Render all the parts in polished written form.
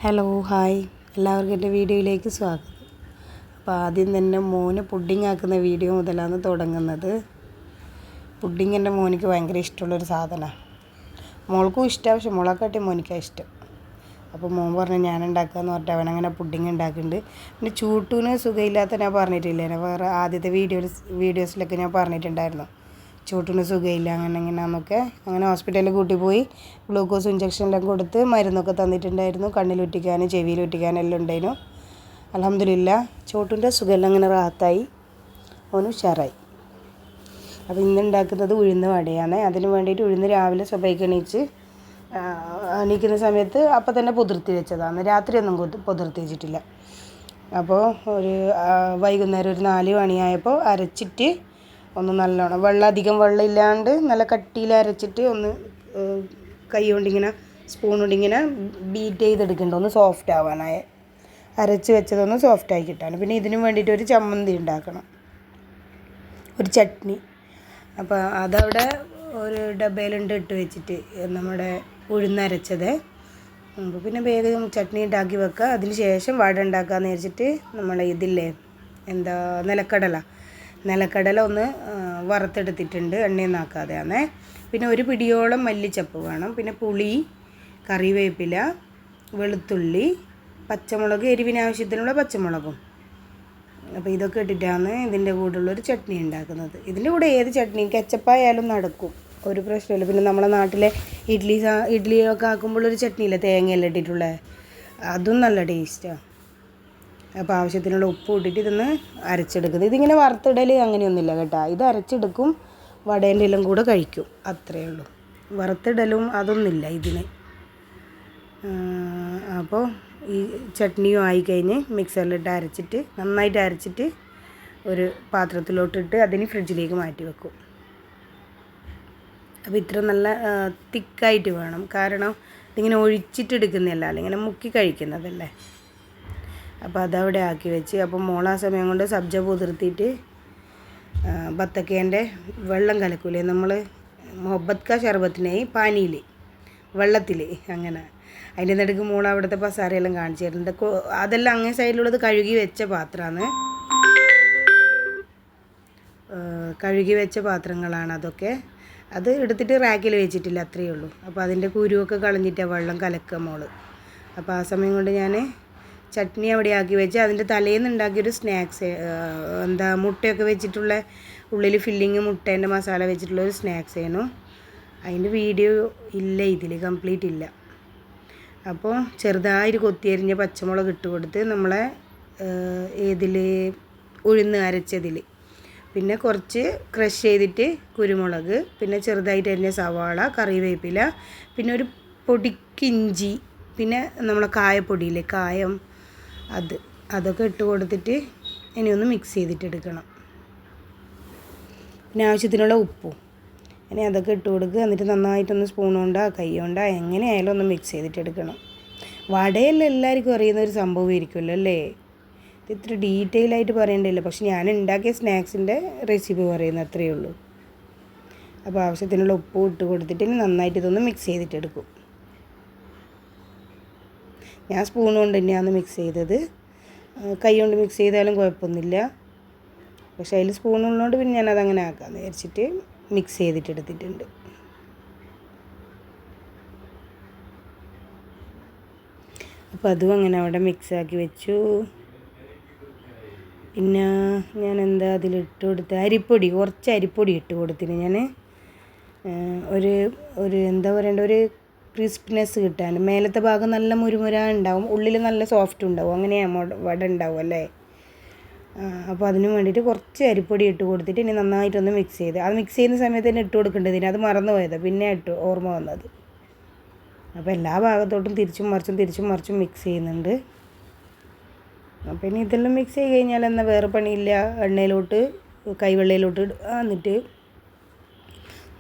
Hello hi എല്ലാവർക്കും എൻ്റെ വീഡിയോയിലേക്ക് സ്വാഗതം. അപ്പോൾ ആദ്യം തന്നെ മോന് പുഡിംഗ് ആക്കുന്ന വീഡിയോ മുതലാണ് തുടങ്ങുന്നത്. പുഡിംഗ് എൻ്റെ മോനിക്ക് ഭയങ്കര ഇഷ്ടമുള്ളൊരു സാധനമാണ്. മോൾക്കും ഇഷ്ടമാണ്, പക്ഷെ മോളെക്കാട്ടി മോനിക്കാണ് ഇഷ്ടം. അപ്പോൾ മോൻ പറഞ്ഞു ഞാൻ ഉണ്ടാക്കാമെന്ന് പറഞ്ഞിട്ട് അവനങ്ങനെ പുഡിംഗ് ഉണ്ടാക്കുന്നുണ്ട്. പിന്നെ ചൂട്ടൂന് സുഖമില്ലാത്ത ഞാൻ പറഞ്ഞിട്ടില്ലേ, വേറെ ആദ്യത്തെ വീഡിയോസിലൊക്കെ ഞാൻ പറഞ്ഞിട്ടുണ്ടായിരുന്നു. ചൂട്ടിന് സുഖമില്ല അങ്ങനെ ഹോസ്പിറ്റലിൽ കൂട്ടി പോയി ഗ്ലൂക്കോസ് ഇഞ്ചക്ഷനെല്ലാം കൊടുത്ത് മരുന്നൊക്കെ തന്നിട്ടുണ്ടായിരുന്നു. കണ്ണിലൊറ്റിക്കാനും ചെവിയിലൊറ്റിക്കാനും എല്ലാം ഉണ്ടായിരുന്നു. അൽഹംദുലില്ലാ ചോട്ടിൻ്റെ സുഖമെല്ലാം അങ്ങനെ റാഹത്തായി, ഓന് ഉഷാറായി. അപ്പോൾ ഇന്നുണ്ടാക്കുന്നത് ഉഴുന്ന് വടയാണ്. അതിന് വേണ്ടിയിട്ട് ഉഴുന്ന് രാവിലെ സുബഹിക്ക് എണീക്കുന്ന സമയത്ത് അപ്പം തന്നെ പുതിർത്തി വെച്ചതാണ്. രാത്രിയൊന്നും പുതിർത്തി വെച്ചിട്ടില്ല. അപ്പോൾ വൈകുന്നേരം ഒരു 4 മണിയായപ്പോൾ അരച്ചിട്ട് ഒന്ന് നല്ലോണം അധികം വെള്ളം ഇല്ലാണ്ട് നല്ല കട്ടിയിൽ അരച്ചിട്ട് ഒന്ന് കൈ കൊണ്ടിങ്ങനെ സ്പൂൺ കൊണ്ടിങ്ങനെ ബീറ്റ് ചെയ്തെടുക്കേണ്ട, ഒന്ന് സോഫ്റ്റ് ആവാനായി അരച്ച് വെച്ചതൊന്ന് സോഫ്റ്റായി കിട്ടാൻ. പിന്നെ ഇതിന് വേണ്ടിയിട്ട് ഒരു ചമ്മന്തി ഉണ്ടാക്കണം, ഒരു ചട്നി. അപ്പോൾ അതവിടെ ഒരു ഡബയിലുണ്ട് ഇട്ട് വെച്ചിട്ട് നമ്മുടെ ഉഴുന്നരച്ചത്. അപ്പോൾ പിന്നെ വേഗം ചട്നി ഉണ്ടാക്കി വെക്കുക. അതിന് ശേഷം വട ഉണ്ടാക്കാമെന്ന് വിചാരിച്ചിട്ട് നമ്മളെ നിലക്കടല ഒന്ന് വറുത്തെടുത്തിട്ടുണ്ട്, എണ്ണയൊന്നും ആക്കാതെയാണ്. പിന്നെ ഒരു പിടിയോളം മല്ലിച്ചപ്പ് വേണം. പിന്നെ പുളി, കറിവേപ്പില, വെളുത്തുള്ളി, പച്ചമുളക്, എരിവിന് ആവശ്യത്തിനുള്ള പച്ചമുളകും. അപ്പോൾ ഇതൊക്കെ ഇട്ടിട്ടാണ് ഇതിൻ്റെ കൂടെയുള്ളൊരു ചട്നി ഉണ്ടാക്കുന്നത്. ഇതിൻ്റെ കൂടെ ഏത് ചട്നി കെച്ചപ്പായാലും നടക്കും, ഒരു പ്രശ്നമില്ല. പിന്നെ നമ്മളെ നാട്ടിലെ ഇഡ്ഡലിയൊക്കെ ആക്കുമ്പോഴൊരു ചട്നിയില്ലേ തേങ്ങയെല്ലാം ഇട്ടിട്ടുള്ളത്, അതും നല്ല ടേസ്റ്റാണ്. അപ്പോൾ ആവശ്യത്തിനുള്ള ഉപ്പ് ഇട്ടിട്ട് ഇതൊന്ന് അരച്ചെടുക്കുന്നത്. ഇതിങ്ങനെ വറുത്തിടൽ അങ്ങനെയൊന്നുമില്ല കേട്ടോ, ഇത് അരച്ചെടുക്കും, വടേൻ്റെ എല്ലാം കൂടെ കഴിക്കും, അത്രയേ ഉള്ളൂ. വറുത്തിടലും അതൊന്നുമില്ല ഇതിന്. അപ്പോൾ ഈ ചട്നിയും ആയിക്കഴിഞ്ഞ് മിക്സറിലിട്ട് അരച്ചിട്ട് നന്നായിട്ട് അരച്ചിട്ട് ഒരു പാത്രത്തിലോട്ടിട്ട് അതിന് ഫ്രിഡ്ജിലേക്ക് മാറ്റി വെക്കും. അപ്പോൾ ഇത്ര നല്ല തിക്കായിട്ട് വേണം, കാരണം ഇതിങ്ങനെ ഒഴിച്ചിട്ടെടുക്കുന്നതല്ല, അല്ലെങ്കിൽ ഇങ്ങനെ മുക്കി കഴിക്കുന്നതല്ലേ. അപ്പോൾ അതവിടെ ആക്കി വെച്ച്. അപ്പോൾ മോളാ സമയം കൊണ്ട് സബ്ജ പുതിർത്തിയിട്ട് ബത്തക്കേൻ്റെ വെള്ളം കലക്കൂലേ നമ്മൾ, മുഹബത്ത് കാ ഷർബത്തിനെ പാനിയിൽ വെള്ളത്തിൽ, അങ്ങനെ അതിൻ്റെ നടുക്ക് മോൾ അവിടുത്തെ പസാരയെല്ലാം കാണിച്ചു തരുന്നുണ്ട്. അതെല്ലാം അങ്ങേ സൈഡിലുള്ളത് കഴുകി വെച്ച പാത്രങ്ങളാണ് അതൊക്കെ. അത് എടുത്തിട്ട് റാക്കിൽ വെച്ചിട്ടില്ല, അത്രയേ ഉള്ളൂ. അപ്പോൾ അതിൻ്റെ കുരുവൊക്കെ കളഞ്ഞിട്ടാണ് വെള്ളം കലക്കുക മോള്. അപ്പോൾ ആ സമയം കൊണ്ട് ഞാൻ ചട്നി അവിടെ ആക്കി വെച്ച് അതിൻ്റെ തലേന്ന് ഉണ്ടാക്കിയൊരു സ്നാക്സ്, മുട്ടയൊക്കെ വെച്ചിട്ടുള്ള ഉള്ളിൽ ഫില്ലിങ് മുട്ടേൻ്റെ മസാല വെച്ചിട്ടുള്ളൊരു സ്നാക്സ് ആയിരുന്നു. അതിൻ്റെ വീഡിയോ ഇല്ല, ഇതിൽ കംപ്ലീറ്റ് ഇല്ല. അപ്പോൾ ചെറുതായിട്ട് കൊത്തിയരിഞ്ഞ പച്ചമുളക് ഇട്ട് കൊടുത്ത് നമ്മളെ ഉഴുന്ന് അരച്ചതിൽ, പിന്നെ കുറച്ച് ക്രഷ് ചെയ്തിട്ട് കുരുമുളക്, പിന്നെ ചെറുതായിട്ട് അരിഞ്ഞ സവാള, കറിവേപ്പില, പിന്നെ ഒരു പൊടിക്കിഞ്ചി, പിന്നെ നമ്മളെ കായപ്പൊടിയില്ലേ കായം, അതൊക്കെ ഇട്ട് കൊടുത്തിട്ട് ഇനി ഒന്ന് മിക്സ് ചെയ്തിട്ടെടുക്കണം. പിന്നെ ആവശ്യത്തിനുള്ള ഉപ്പും ഇനി അതൊക്കെ ഇട്ട് കൊടുക്കുക. എന്നിട്ട് നന്നായിട്ടൊന്ന് സ്പൂൺ കൊണ്ടോ കൈ കൊണ്ടോ എങ്ങനെയായാലും ഒന്ന് മിക്സ് ചെയ്തിട്ടെടുക്കണം. വടയെല്ലാം എല്ലാവർക്കും അറിയുന്ന ഒരു സംഭവമായിരിക്കുമല്ലോ അല്ലേ, ഇത് ഇത്ര ഡീറ്റെയിൽ ആയിട്ട് പറയേണ്ടതില്ല, പക്ഷെ ഞാൻ ഉണ്ടാക്കിയ സ്നാക്സിൻ്റെ റെസിപ്പി പറയുന്നത് അത്രയേ ഉള്ളൂ. അപ്പോൾ ആവശ്യത്തിനുള്ള ഉപ്പും ഇട്ട് കൊടുത്തിട്ട് ഇനി നന്നായിട്ട് ഇതൊന്ന് മിക്സ് ചെയ്തിട്ടെടുക്കും. ഞാൻ സ്പൂൺ കൊണ്ട് തന്നെയാണ് മിക്സ് ചെയ്തത്, കൈ കൊണ്ട് മിക്സ് ചെയ്താലും കുഴപ്പമൊന്നുമില്ല. പക്ഷേ അതിൽ സ്പൂണുള്ളതുകൊണ്ട് പിന്നെ ഞാനതങ്ങനെ ആക്കാമെന്ന് വിചാരിച്ചിട്ട് മിക്സ് ചെയ്തിട്ടെടുത്തിട്ടുണ്ട്. അപ്പോൾ അതും അങ്ങനെ അവിടെ മിക്സാക്കി വെച്ചു. പിന്നെ ഞാൻ അതിലിട്ട് കൊടുത്ത് കുറച്ച് അരിപ്പൊടി ഇട്ട് കൊടുത്തിന് ഞാൻ, ഒരു ക്രിസ്പിനെസ് കിട്ടാൻ. മേലത്തെ ഭാഗം നല്ല മുരുമുര ഉണ്ടാവും, ഉള്ളിൽ നല്ല സോഫ്റ്റ് ഉണ്ടാവും, അങ്ങനെയാണ് വട ഉണ്ടാവും അല്ലേ. അപ്പോൾ അതിന് വേണ്ടിയിട്ട് കുറച്ച് അരിപ്പൊടി ഇട്ട് കൊടുത്തിട്ട് ഇനി നന്നായിട്ടൊന്ന് മിക്സ് ചെയ്ത്, അത് മിക്സ് ചെയ്യുന്ന സമയത്ത് തന്നെ ഇട്ട് കൊടുക്കേണ്ടതിന്, അത് മറന്നു പോയത്, പിന്നെ ഓർമ്മ വന്നത്. അപ്പോൾ എല്ലാ ഭാഗത്തോട്ടും തിരിച്ചും മറിച്ചും മിക്സ് ചെയ്യുന്നുണ്ട്. അപ്പോൾ ഇനി ഇതെല്ലാം മിക്സ് ചെയ്ത് കഴിഞ്ഞാൽ എന്നാൽ വേറെ പണിയില്ല, എണ്ണയിലോട്ട് കൈവെള്ളയിലോട്ട് എന്നിട്ട്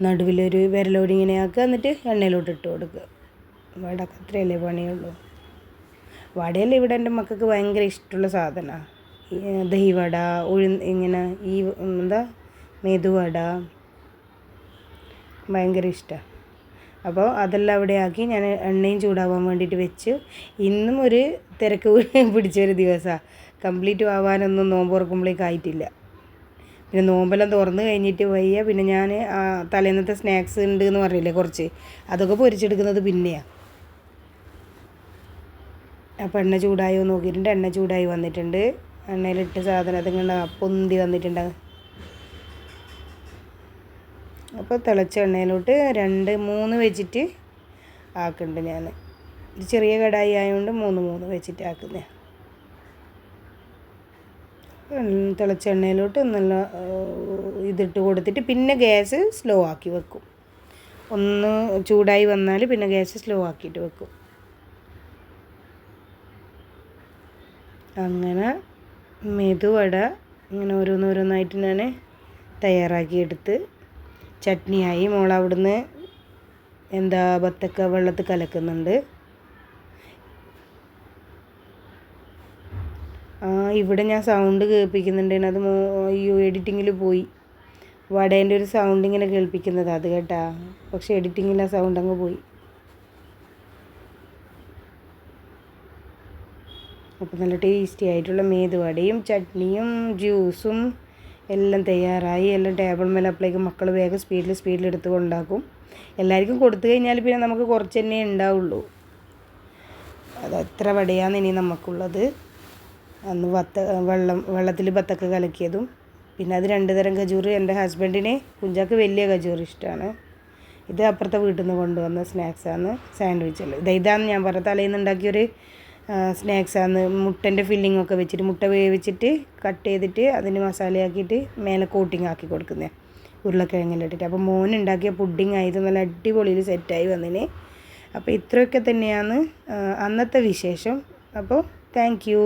നടുവിലൊരു വിരലോടി ഇങ്ങനെ ആക്കുക, എന്നിട്ട് എണ്ണയിലോട്ട് ഇട്ട് കൊടുക്കുക. വടക്ക് അത്രയല്ലേ പണിയുള്ളൂ. വടയെല്ലാം ഇവിടെ എൻ്റെ മക്കൾക്ക് ഭയങ്കര ഇഷ്ടമുള്ള സാധനമാണ്. ദഹിവട, ഇങ്ങനെ മെതുവട ഭയങ്കര ഇഷ്ടമാണ്. അപ്പോൾ അതെല്ലാം അവിടെ ആക്കി ഞാൻ എണ്ണയും ചൂടാവാൻ വേണ്ടിയിട്ട് വെച്ചു. ഇന്നും ഒരു തിരക്ക് പിടിച്ചൊരു ദിവസമാണ്. കംപ്ലീറ്റ് ആവാനൊന്നും നോമ്പ് തുറക്കുമ്പോഴേക്കും ആയിട്ടില്ല. പിന്നെ നോമ്പെല്ലാം തുറന്ന് കഴിഞ്ഞിട്ട് വയ്യ. പിന്നെ ഞാൻ തലേന്നത്തെ സ്നാക്സ് ഉണ്ട് എന്ന് പറഞ്ഞില്ലേ കുറച്ച്, അതൊക്കെ പൊരിച്ചെടുക്കുന്നത് പിന്നെയാണ്. അപ്പോൾ എണ്ണ ചൂടായോ നോക്കിയിട്ടുണ്ട്. എണ്ണ ചൂടായി വന്നിട്ടുണ്ട്. എണ്ണയിലിട്ട് സാധനം അതിങ്ങനെ പൊന്തി വന്നിട്ടുണ്ട്. അപ്പോൾ തിളച്ച എണ്ണയിലോട്ട് 2-3 വെച്ചിട്ട് ആക്കുന്നുണ്ട് ഞാൻ. ഇത് ചെറിയ കടായി ആയതുകൊണ്ട് 3 വെച്ചിട്ട് ആക്കുന്നത്. തിളച്ച എണ്ണയിലോട്ട് നല്ല ഇതിട്ട് കൊടുത്തിട്ട് പിന്നെ ഗ്യാസ് സ്ലോ ആക്കി വെക്കും. ഒന്ന് ചൂടായി വന്നാൽ പിന്നെ ഗ്യാസ് സ്ലോ ആക്കിയിട്ട് വെക്കും. അങ്ങനെ മെതുവട ഇങ്ങനെ ഓരോന്നോരോന്നായിട്ട് ഞാൻ തയ്യാറാക്കിയെടുത്ത് ചട്നിയായി. മോൾ അവിടുന്ന് ബത്തക്ക വെള്ളത്തിൽ കലക്കുന്നുണ്ട്. ഇവിടെ ഞാൻ സൗണ്ട് കേൾപ്പിക്കുന്നുണ്ട്. അത് എഡിറ്റിങ്ങിൽ പോയി. വടേൻ്റെ ഒരു സൗണ്ട് ഇങ്ങനെ കേൾപ്പിക്കുന്നത് അത് കേട്ടാ. പക്ഷെ എഡിറ്റിങ്ങിൽ ആ സൗണ്ട് അങ്ങ് പോയി. അപ്പോൾ നല്ല ടേസ്റ്റി ആയിട്ടുള്ള മേതുവടയും ചട്നിയും ജ്യൂസും എല്ലാം തയ്യാറായി. എല്ലാം ടേബിൾ മേലെ അപ്പോഴേക്കും മക്കൾ വേഗം സ്പീഡിൽ എടുത്ത് കൊണ്ടാക്കും. എല്ലാവർക്കും കൊടുത്തു കഴിഞ്ഞാൽ പിന്നെ നമുക്ക് കുറച്ച് തന്നെ ഉണ്ടാവുള്ളൂ. അത് എത്ര വടയാണ് ഇനി നമുക്കുള്ളത്. അന്ന് വെള്ളത്തിൽ ബത്തക്ക കലക്കിയതും പിന്നെ അത് 2 തരം ഖജൂർ. എൻ്റെ ഹസ്ബൻഡിന് കുഞ്ചാക്ക് വലിയ ഖജൂർ ഇഷ്ടമാണ്. ഇത് അപ്പുറത്തെ വീട്ടിൽ നിന്ന് കൊണ്ടുവന്ന സ്നാക്സാണ്. സാൻഡ്വിച്ചല്ല ഇതാണ് ഞാൻ പറഞ്ഞ തലേന്ന് ഉണ്ടാക്കിയൊരു സ്നാക്സാണ്. മുട്ടൻ്റെ ഫില്ലിംഗ് ഒക്കെ വെച്ചിട്ട് മുട്ട വേവിച്ചിട്ട് കട്ട് ചെയ്തിട്ട് അതിന് മസാലയാക്കിയിട്ട് മേലെ കോട്ടിങ് ആക്കി കൊടുക്കുന്നത് ഉരുളക്കിഴങ്ങെല്ലാം ഇട്ടിട്ട്. അപ്പോൾ മോൻ ഉണ്ടാക്കിയ പുഡിങ് ആയത് നല്ല അടിപൊളിയിൽ സെറ്റായി വന്നിന്. അപ്പോൾ ഇത്രയൊക്കെ തന്നെയാണ് അന്നത്തെ വിശേഷം. അപ്പോൾ താങ്ക് യു.